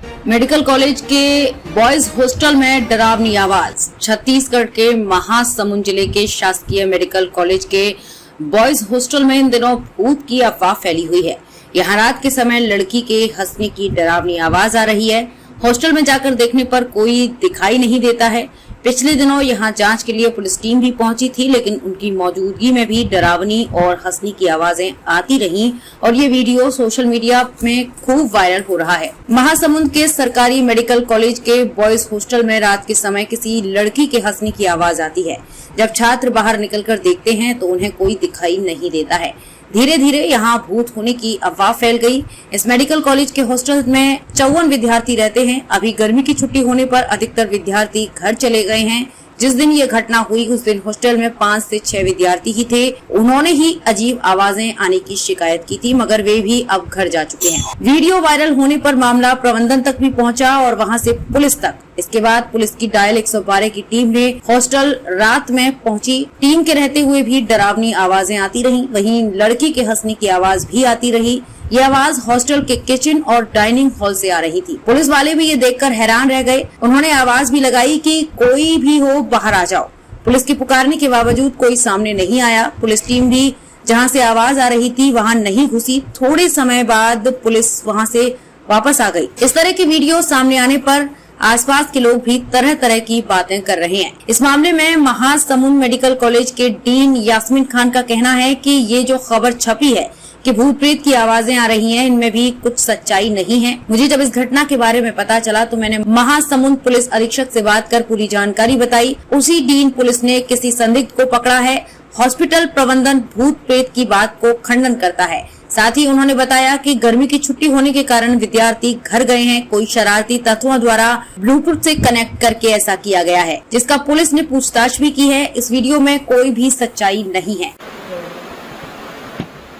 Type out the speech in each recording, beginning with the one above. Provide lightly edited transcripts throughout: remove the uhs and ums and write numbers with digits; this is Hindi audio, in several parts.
मेडिकल कॉलेज के बॉयज हॉस्टल में डरावनी आवाज। छत्तीसगढ़ के महासमुंद जिले के शासकीय मेडिकल कॉलेज के बॉयज हॉस्टल में इन दिनों भूत की अफवाह फैली हुई है। यहाँ रात के समय लड़की के हंसने की डरावनी आवाज आ रही है। हॉस्टल में जाकर देखने पर कोई दिखाई नहीं देता है। पिछले दिनों यहाँ जांच के लिए पुलिस टीम भी पहुंची थी, लेकिन उनकी मौजूदगी में भी डरावनी और हंसने की आवाजें आती रहीं और ये वीडियो सोशल मीडिया में खूब वायरल हो रहा है। महासमुंद के सरकारी मेडिकल कॉलेज के बॉयज हॉस्टल में रात के समय किसी लड़की के हंसने की आवाज आती है। जब छात्र बाहर निकलकर देखते हैं तो उन्हें कोई दिखाई नहीं देता है। धीरे धीरे यहाँ भूत होने की अफवाह फैल गई। इस मेडिकल कॉलेज के हॉस्टल में 54 विद्यार्थी रहते हैं। अभी गर्मी की छुट्टी होने पर अधिकतर विद्यार्थी घर चले गए हैं। जिस दिन ये घटना हुई उस दिन हॉस्टल में 5 से 6 विद्यार्थी ही थे। उन्होंने ही अजीब आवाजें आने की शिकायत की थी, मगर वे भी अब घर जा चुके हैं। वीडियो वायरल होने पर मामला प्रबंधन तक भी पहुंचा और वहां से पुलिस तक। इसके बाद पुलिस की डायल 112 की टीम ने हॉस्टल रात में पहुंची। टीम के रहते हुए भी डरावनी आवाजें आती रहीं। वहीं लड़की के हंसने की आवाज भी आती रही। ये आवाज हॉस्टल के किचन और डाइनिंग हॉल से आ रही थी। पुलिस वाले भी ये देखकर हैरान रह गए। उन्होंने आवाज भी लगाई कि कोई भी हो बाहर आ जाओ। पुलिस की पुकारने के बावजूद कोई सामने नहीं आया। पुलिस टीम भी जहां से आवाज आ रही थी वहां नहीं घुसी। थोड़े समय बाद पुलिस वहां से वापस आ गई। इस तरह की वीडियो सामने आने पर आसपास के लोग भी तरह तरह की बातें कर रहे हैं। इस मामले में महासमुंद मेडिकल कॉलेज के डीन यास्मीन खान का कहना है कि ये जो खबर छपी है कि भूत प्रेत की आवाजें आ रही हैं, इनमें भी कुछ सच्चाई नहीं है। मुझे जब इस घटना के बारे में पता चला तो मैंने महासमुंद पुलिस अधीक्षक से बात कर पूरी जानकारी बताई। उसी दिन पुलिस ने किसी संदिग्ध को पकड़ा है। हॉस्पिटल प्रबंधन भूत प्रेत की बात को खंडन करता है। साथ ही उन्होंने बताया कि गर्मी की छुट्टी होने के कारण विद्यार्थी घर गए हैं। कोई शरारती तत्वों द्वारा ब्लूटूथ से कनेक्ट करके ऐसा किया गया है, जिसका पुलिस ने पूछताछ भी की है। इस वीडियो में कोई भी सच्चाई नहीं है।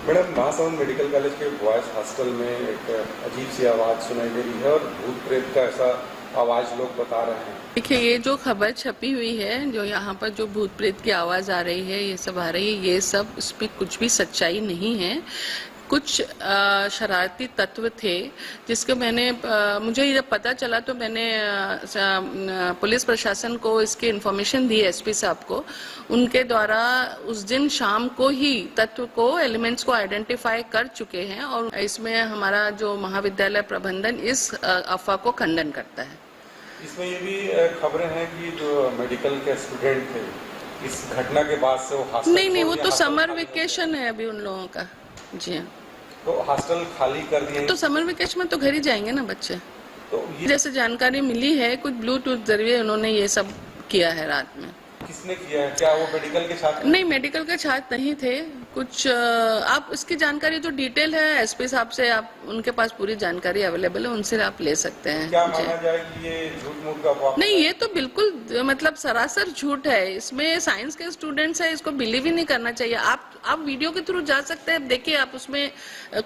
मैडम, महासमुंद मेडिकल कॉलेज के बॉयज हॉस्टल में एक अजीब सी आवाज़ सुनाई दे रही है और भूत प्रेत का ऐसा आवाज़ लोग बता रहे हैं। देखिए, ये जो खबर छपी हुई है, जो यहाँ पर जो भूत प्रेत की आवाज़ आ रही है, ये सब आ रही है, ये सब इसमें कुछ भी सच्चाई नहीं है। कुछ शरारती तत्व थे जिसके मुझे जब पता चला तो मैंने पुलिस प्रशासन को इसकी इन्फॉर्मेशन दी, एसपी साहब को। उनके द्वारा उस दिन शाम को ही तत्व को, एलिमेंट्स को आइडेंटिफाई कर चुके हैं और इसमें हमारा जो महाविद्यालय प्रबंधन इस अफवाह को खंडन करता है। इसमें ये भी खबरें हैं कि जो मेडिकल के स्टूडेंट थे इस घटना के बाद से वो हॉस्टल नहीं, वो तो समर वेकेशन है अभी उन लोगों का। जी हाँ, तो हॉस्टल खाली कर दिए। तो समर वेकेशन में तो घर ही जाएंगे ना बच्चे। तो जैसे जानकारी मिली है, कुछ ब्लूटूथ जरिए उन्होंने ये सब किया है रात में। किसने किया है? क्या वो मेडिकल के छात्र? नहीं, मेडिकल के छात्र नहीं थे। कुछ आप इसकी जानकारी जो डिटेल है एसपी साहब से, आप उनके पास पूरी जानकारी अवेलेबल है, उनसे आप ले सकते हैं। क्या माना जाए कि ये झूठ मूठ का अफवाह? नहीं, ये तो बिल्कुल मतलब सरासर झूठ है। इसमें साइंस के स्टूडेंट्स है, इसको बिलीव ही नहीं करना चाहिए। आप वीडियो के थ्रू जा सकते हैं, देखिए आप, उसमें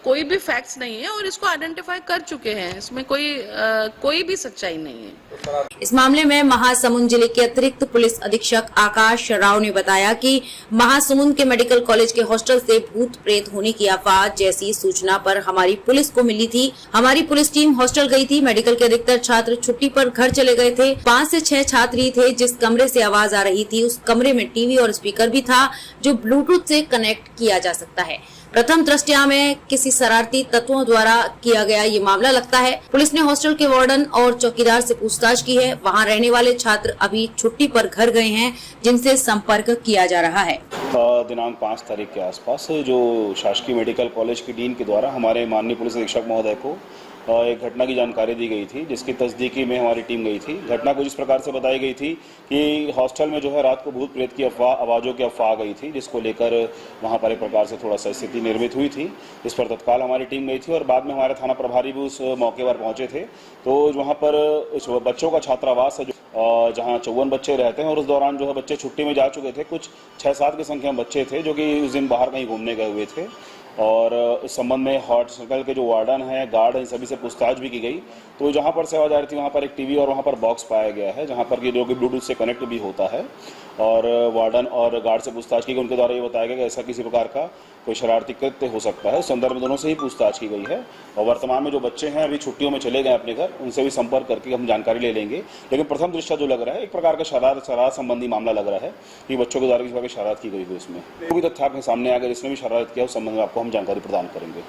कोई भी फैक्ट्स नहीं है और इसको आइडेंटिफाई कर चुके हैं। इसमें कोई भी सच्चाई नहीं है। इस मामले में महासमुंद जिले के अतिरिक्त पुलिस अधीक्षक आकाश राव ने बताया कि महासमुंद के मेडिकल कॉलेज के हॉस्टल से भूत प्रेत होने की अफवाह जैसी सूचना पर हमारी पुलिस को मिली थी। हमारी पुलिस टीम हॉस्टल गई थी। मेडिकल के अधिकतर छात्र छुट्टी पर घर चले गए थे। 5 से 6 छात्र ही थे। जिस कमरे से आवाज आ रही थी उस कमरे में टीवी और स्पीकर भी था जो ब्लूटूथ से कनेक्ट किया जा सकता है। प्रथम दृष्टया में किसी शरारती तत्वों द्वारा किया गया ये मामला लगता है। पुलिस ने हॉस्टल के वार्डन और चौकीदार से पूछताछ की है। वहां रहने वाले छात्र अभी छुट्टी पर घर गए हैं, जिनसे संपर्क किया जा रहा है। दिनांक 5 तारीख के आसपास जो शासकीय मेडिकल कॉलेज की डीन के द्वारा हमारे माननीय पुलिस अधीक्षक महोदय को एक घटना की जानकारी दी गई थी, जिसकी तस्दीकी में हमारी टीम गई थी। घटना कुछ इस प्रकार से बताई गई थी कि हॉस्टल में जो है रात को भूत प्रेत की आवाज़ों की अफवाह आ गई थी, जिसको लेकर वहाँ पर एक प्रकार से थोड़ा सा स्थिति निर्मित हुई थी। इस पर तत्काल हमारी टीम गई थी और बाद में हमारे थाना प्रभारी भी उस मौके पर पहुँचे थे। तो वहाँ पर बच्चों का छात्रावास है जहाँ 54 बच्चे रहते हैं और उस दौरान जो है बच्चे छुट्टी में जा चुके थे। कुछ 6-7 की संख्या में बच्चे थे जो कि उस दिन बाहर कहीं घूमने गए हुए थे और इस संबंध में हॉस्टल के जो वार्डन हैं, गार्ड हैं, सभी से पूछताछ भी की गई। तो जहाँ पर सेवा जा रही थी वहाँ पर एक टीवी और वहाँ पर बॉक्स पाया गया है, जहाँ पर कि जो कि ब्लूटूथ से कनेक्ट भी होता है। और वार्डन और गार्ड से पूछताछ की गई, उनके द्वारा ये बताया गया कि ऐसा किसी प्रकार का कोई शरारती कृत्य हो सकता है। उस संदर्भ में दोनों से ही पूछताछ की गई है और वर्तमान में जो बच्चे हैं अभी छुट्टियों में चले गए अपने घर, उनसे भी संपर्क करके हम जानकारी ले लेंगे। लेकिन प्रथम दृष्टया जो लग रहा है एक प्रकार का शरारत संबंधी मामला लग रहा है कि बच्चों के द्वारा किसी प्रकार की शरारत की गई हुई उसमें। कोई तथ्य आपके सामने आ गया जिसने भी शरारत किया उस संबंध में आपको हम जानकारी प्रदान करेंगे।